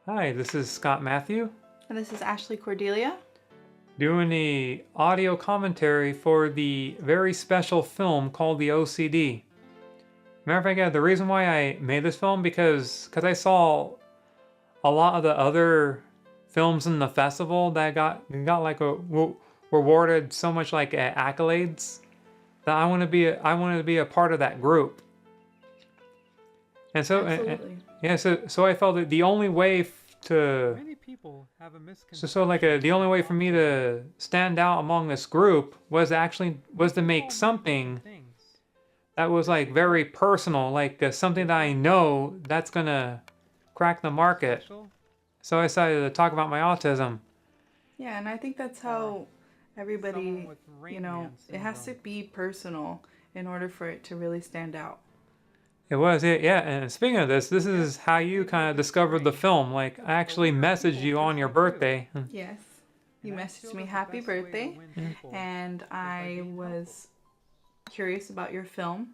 Hi, this is Scott Matthew, And this is Ashley Cordelia. doing the audio commentary for the very special film called the OCD. Matter of fact, yeah, the reason why I made this film because I saw a lot of the other films in the festival that got like rewarded so much like accolades that I wanted to be a part of that group. And so Absolutely. yeah, so I felt that the only way to Many people have a so like misconception the only way for me to stand out among this group was to make something things. that was like very personal, like something that I know that's gonna crack the market. Special? So I decided to talk about my autism. Yeah, and I think that's how everybody, Someone with Rain Man it has to syndrome. be personal in order for it to really stand out. It was it, yeah. And speaking of this is how you kind of discovered the film. Like I actually messaged you on your birthday. Yes. You And I messaged feel me that the happy best way to birthday, win Yeah. people and is by I being was curious about your film.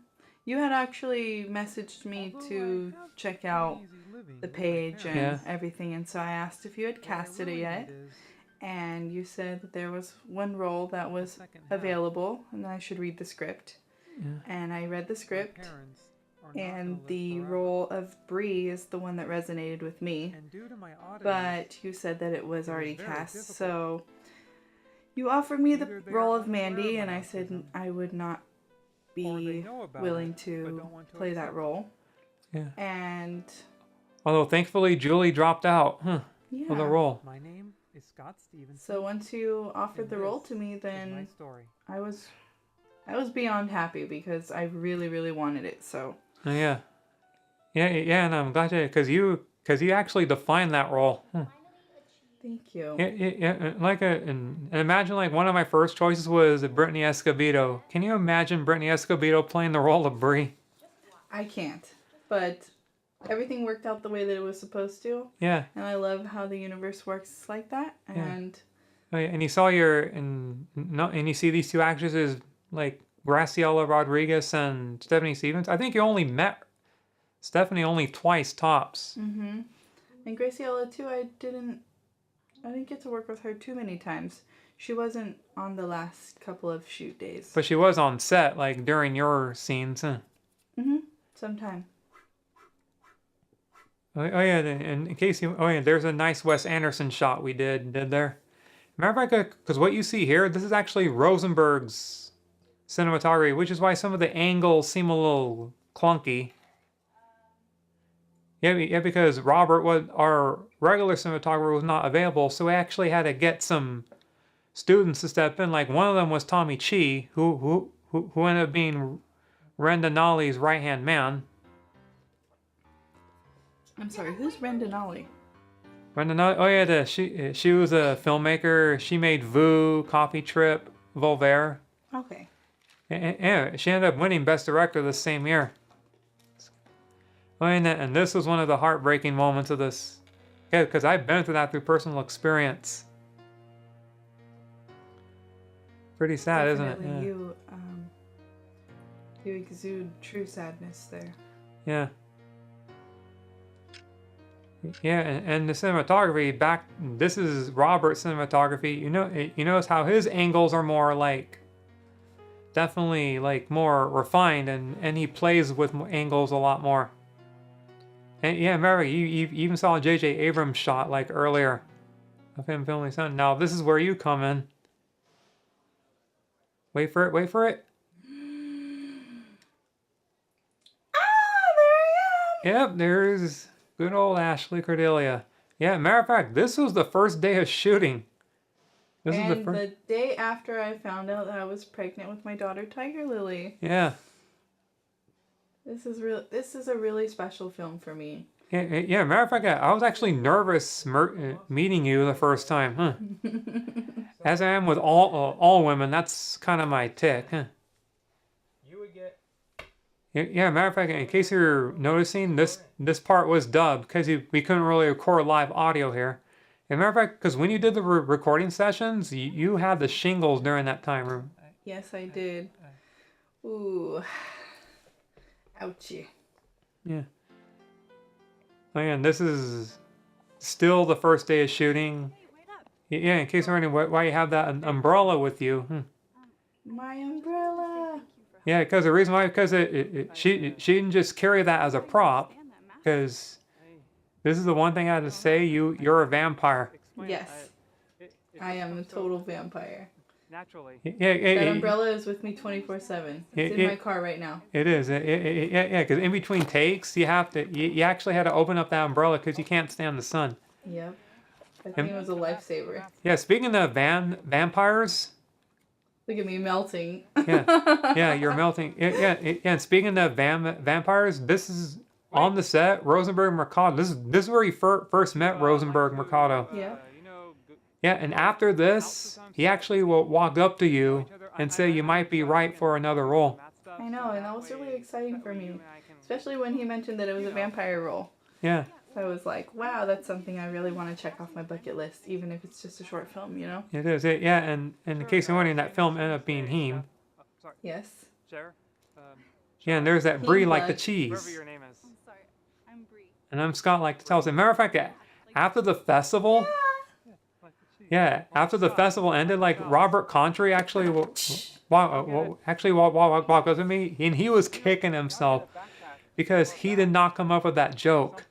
You had actually messaged me helpful. Although to I have check an out easy living the with my page and parents, Yeah. everything, and so I asked if you had what I casted it really yet, need is and you said that there was one role that a was second half. available and I should read the script. Yeah. And I read the My script, parents are not gonna and live the forever. role of Bree is the one that resonated with me. And due to my oddities, But you said that it was it already very cast, difficult. so you offered me the Either they role are of unaware Mandy, my and I said autism, I would not or they be know about willing it, but to don't want to play that accept role. Yeah. And Although thankfully Julie dropped out of the yeah, role. My name is Scott Stevenson. so once you offered and the role this to me, is my then story. I was beyond happy because I really wanted it. So Yeah. Yeah, and I'm glad because you actually defined that role. thank you. Yeah, like and imagine like one of my first choices was Brittany Escobedo. Can you imagine Brittany Escobedo playing the role of Brie? I can't, but everything worked out the way that it was supposed to. Yeah, And I love how the universe works like that. yeah. And Oh, yeah, and you saw and you see these two actresses like Graciela Rodriguez and Stephanie Stevens. I think you only met Stephanie only twice tops, and Graciela too, I didn't get to work with her too many times. She wasn't on the last couple of shoot days. but she was on set like during your scenes. Sometime. Oh yeah, and in case you, oh yeah, there's a nice Wes Anderson shot we did there. Matter of fact, because what you see here, this is actually Rosenberg's cinematography, which is why some of the angles seem a little clunky. Yeah, because Robert was our regular cinematographer was not available, so we actually had to get some students to step in. Like one of them was Tommy Chi, who ended up being Ren Denali's right hand man. I'm sorry, who's Ren Denali? Ren Denali, oh yeah, she was a filmmaker. She made Vu, Coffee Trip, Voltaire. Okay. Yeah, she ended up winning Best Director the same year. Oh, and this was one of the heartbreaking moments of this. Yeah, because I've been through that through personal experience. Pretty sad, Definitely isn't it? you exude true sadness there. Yeah. Yeah, and the cinematography this is Robert's cinematography. You notice how his angles are more like, definitely like more refined, and he plays with angles a lot more. And yeah, remember, you even saw J.J. Abrams shot like earlier of him filming something. Now this is where you come in. Wait for it. There I am! Yep, there's good old Ashley Cordelia. Yeah, matter of fact, this was the first day of shooting. This is the And first. the day after I found out that I was pregnant with my daughter Tiger Lily. Yeah. This is a really special film for me. Yeah, matter of fact, I was actually nervous meeting you the first time, huh? As I am with all women, that's kind of my tick, huh? You would get Yeah, matter of fact, in case you're noticing, this part was dubbed because we couldn't really record live audio here. And matter of fact, because when you did the recording sessions, you had the shingles during that time. Yes, I did. Ooh. Ouchie. Yeah. Oh yeah, and this is still the first day of shooting. Yeah, in case you're wondering why you have that umbrella with you. My umbrella. Yeah, because the reason why, because she didn't just carry that as a prop, because this is the one thing I had to say, you're a vampire. Yes. I am a total vampire. Naturally. That umbrella is with me 24/7. It's in my car right now. It is. Yeah, because in between takes, you actually had to open up that umbrella because you can't stand the sun. Yep. I think it was a lifesaver. Yeah, speaking of vampires. Look at me melting. Yeah, you're melting. Yeah, and speaking of vampires, this is on the set, Rosenberg Mercado. This is where he first met Rosenberg Mercado. Yeah. Yeah, and after this, he actually will walk up to you and say you might be right for another role. I know, and that was really exciting for me. Especially when he mentioned that it was a vampire role. Yeah. I was like, wow, that's something I really want to check off my bucket list, even if it's just a short film, you know? It is. Yeah, and in case you're wondering, that film ended up being him. Yes. Yeah, and there's that Brie like the Whatever cheese. your name is. I'm sorry. I'm Bree. And I'm Scott like to tell us. As a matter of fact, after the festival... Yeah, after the festival ended, like Robert Contry actually walked up to me, and he was kicking himself because he did not come up with that joke.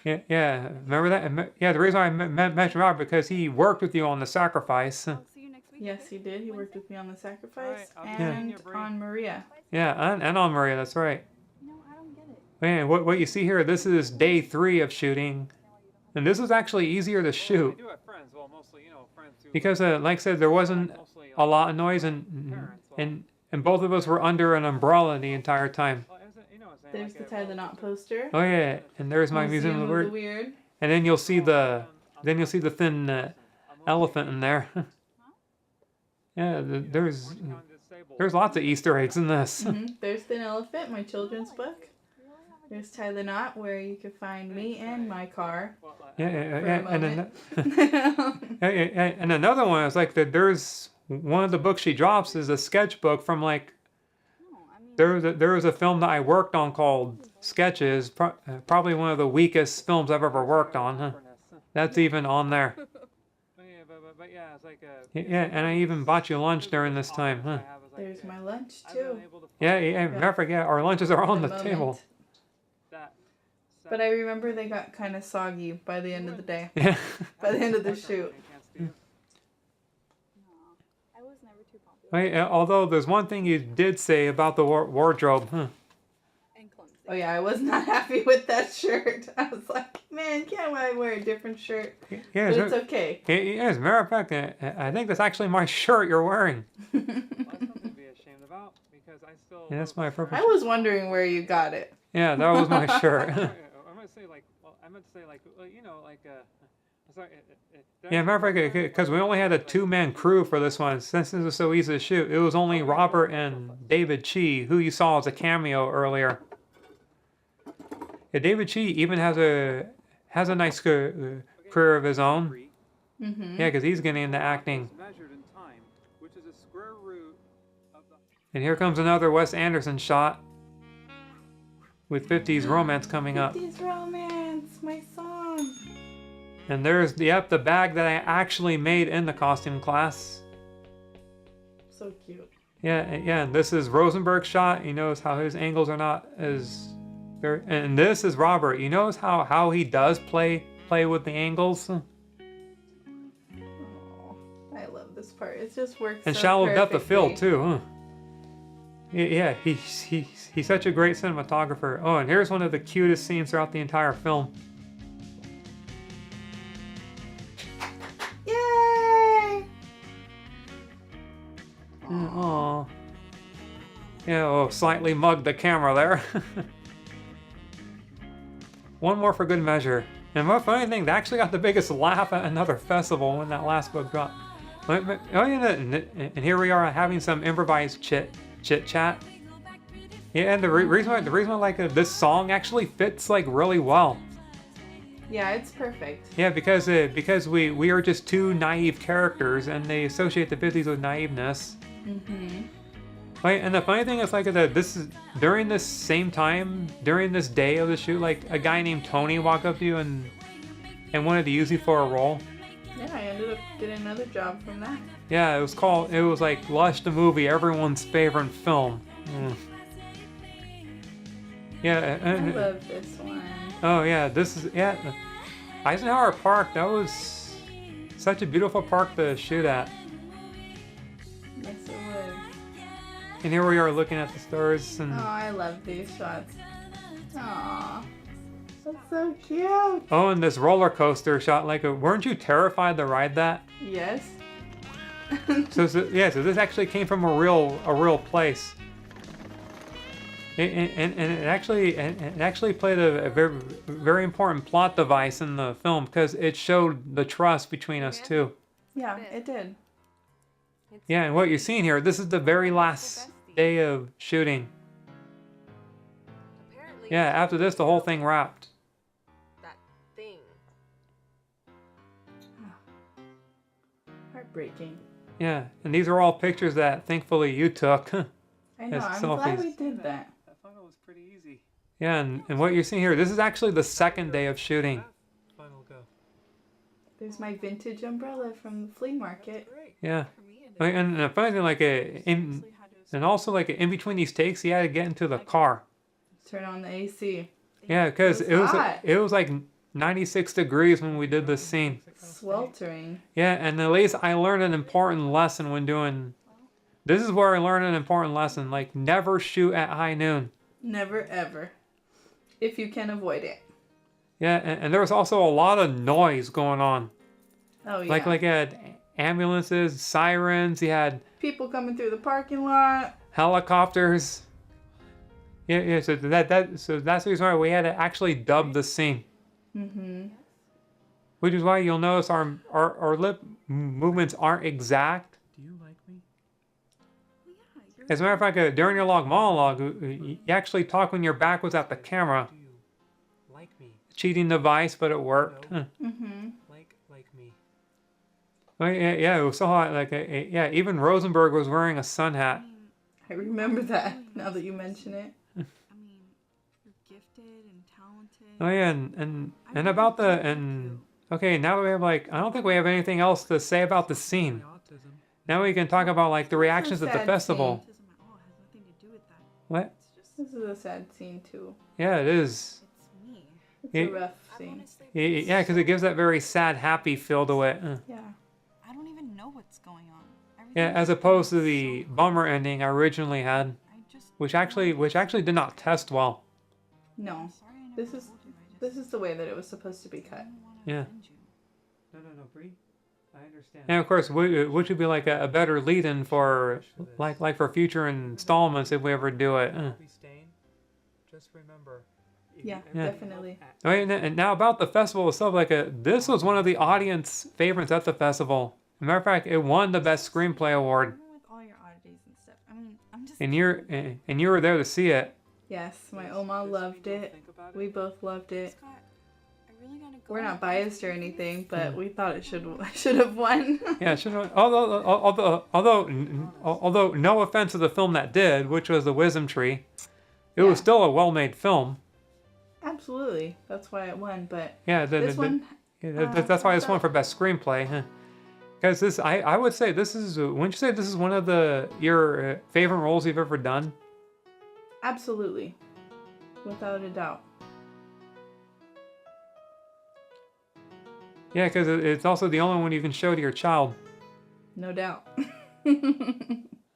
Yeah, remember that? Yeah, the reason I mentioned Robert because he worked with you on The Sacrifice. I'll see you next week. Yes, he did. He worked with me on The Sacrifice Alright, and on Maria. Yeah, and on Maria, that's right. No, I don't get it. Man, what you see here, this is day 3 of shooting, and this was actually easier to shoot. We do have friends. Well, mostly, friends who. Because, like I said, there wasn't a lot of noise, and both of us were under an umbrella the entire time. There's the Tie the Knot poster. Oh yeah, and there's my Museum of the Weird. Weird. And then you'll see the thin elephant in there. Yeah, there's lots of Easter eggs in this. There's Thin Elephant, my children's book. There's Tie the Knot, where you can find me and my car. Yeah, and moment. and another one is like there's one of the books she drops is a sketchbook from like. There was a film that I worked on called Sketches, probably one of the weakest films I've ever worked on. Huh? That's even on there. Yeah, and I even bought you lunch during this time. Huh? There's my lunch too. Yeah, never forget, our lunches are on the moment. table. But I remember they got kind of soggy by the end of the day. Yeah. By the end of the shoot. I was never too popular. Although there's one thing you did say about the wardrobe. Huh? And clumsy. Oh yeah, I was not happy with that shirt. I was like, man, can't I wear a different shirt? Yeah, But it's okay. Yeah, as a matter of fact, I think that's actually my shirt you're wearing. Yeah, that's my purple. I was wondering where you got it. Yeah, that was my shirt. Yeah, matter of fact, because we only had a 2-man crew for this one, since this was so easy to shoot. It was only Robert and David Chi, who you saw as a cameo earlier. Yeah, David Chi even has a nice career of his own. Mm-hmm. Yeah, because he's getting into acting. And here comes another Wes Anderson shot with 50s romance coming up. 50s romance, my song. And there's the bag that I actually made in the costume class. So cute. Yeah, and this is Rosenberg's shot. You notice how his angles are not as very. And this is Robert. You notice how he does play with the angles. Oh, I love this part. It just works. And so shallow depth of field perfectly. too, huh? Yeah, he's such a great cinematographer. Oh, and here's one of the cutest scenes throughout the entire film. Yay! Oh. Yeah, slightly mugged the camera there. One more for good measure. And what funny thing, they actually got the biggest laugh at another festival when that last book dropped. Oh yeah, and here we are having some improvised chit chat. Yeah, and the reason why I like this song actually fits like really well. Yeah, it's perfect. Yeah, because we are just two naive characters, and they associate the 50s with naiveness. Mm-hmm. Right, and the funny thing is like that this is during this same time, during this day of the shoot, like a guy named Tony walked up to you and and wanted to use me for a role. Yeah, I ended up getting another job from that. Yeah, it was like Lush the movie, everyone's favorite film. Yeah, I love this one. oh yeah, this is, yeah, Eisenhower Park, that was such a beautiful park to shoot at. Yes, it was. And here we are looking at the stars, and Oh, I love these shots. Aw. That's so cute. oh, and this roller coaster shot, like, weren't you terrified to ride that? Yes. So this actually came from a real place. And it actually played a very important plot device in the film because it showed the trust between us two. Yeah, it did. Yeah, and what you're seeing here, this is the very last day of shooting. Apparently, Yeah, after this, the whole thing wrapped. that thing. Heartbreaking. Yeah, and these are all pictures that thankfully you took. I know, As I'm glad selfies. we did that. That final was pretty easy. Yeah, and what you're seeing here, this is actually the second day of shooting. Final go. There's my vintage umbrella from the flea market. Great. Yeah, For me, it and the funny thing, like and also like in between these takes, he had to get into the car. Turn on the AC. Yeah, because It was hot. it was like 96 degrees when we did this scene. Sweltering. Yeah, and at least I learned an important lesson when doing. This is where I learned an important lesson. Like, never shoot at high noon. Never ever. If you can avoid it. Yeah, and there was also a lot of noise going on. Oh yeah. Like you had ambulances, sirens. You had people coming through the parking lot. helicopters. Yeah. So that's the reason why we had to actually dub the scene. Mm-hmm. Which is why you'll notice our lip movements aren't exact. Do you like me? As a matter of fact, during your long monologue, you actually talk when your back was at the camera. Do you like me? Cheating device, but it worked. No. Huh. Mm-hmm. Like me. Oh, yeah, it was so hot. Like, yeah, even Rosenberg was wearing a sun hat. I remember that now that you mention it. I mean, you're gifted and talented. Oh yeah, and about the and okay, now that we have like, I don't think we have anything else to say about the scene. My autism. Now we can talk about like the reactions at the sad festival. Autism at all has nothing to do with that. What? It's just, This is a sad scene too. Yeah, it is. it's me. It's Yeah. a rough I scene. honestly, Yeah, because it gives that very sad, happy feel to it. Yeah. I don't even know what's going on. Yeah, Everything as is opposed to going the so bummer ending I originally had, I just which actually did not test well. No. I'm sorry I never This is told you. I just this is the way that it was supposed to be cut. didn't wanna Yeah. offend you. No, Bree. I understand. And of course, which would be like a better lead-in for like for future installments if we ever do it. Be staying. Just remember. if Yeah, you ever definitely. look at- Oh, and now about the festival itself, like this was one of the audience favorites at the festival. As a matter of fact, it won the best screenplay award, Even with all your oddities and stuff. I mean, I'm just. and you were there to see it. Yes, my This- Oma this loved week you'll it. think about it. We both loved it. Scott, I really gotta go. We're not biased or anything, but Hmm. we thought it should have won. Yeah, although no offense to the film that did, which was The Wisdom Tree, it was Yeah. still a well-made film. Absolutely, that's why it won. But Yeah, this one, that's why this won for best screenplay. Because this, I would say this is. Wouldn't you say this is one of your favorite roles you've ever done? absolutely, without a doubt. Yeah, because it's also the only one you can show to your child. No doubt.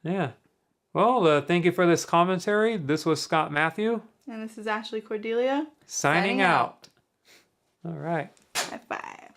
Yeah. Well, thank you for this commentary. This was Scott Matthew And this is Ashley Cordelia. signing Signing out. out. All right. High five.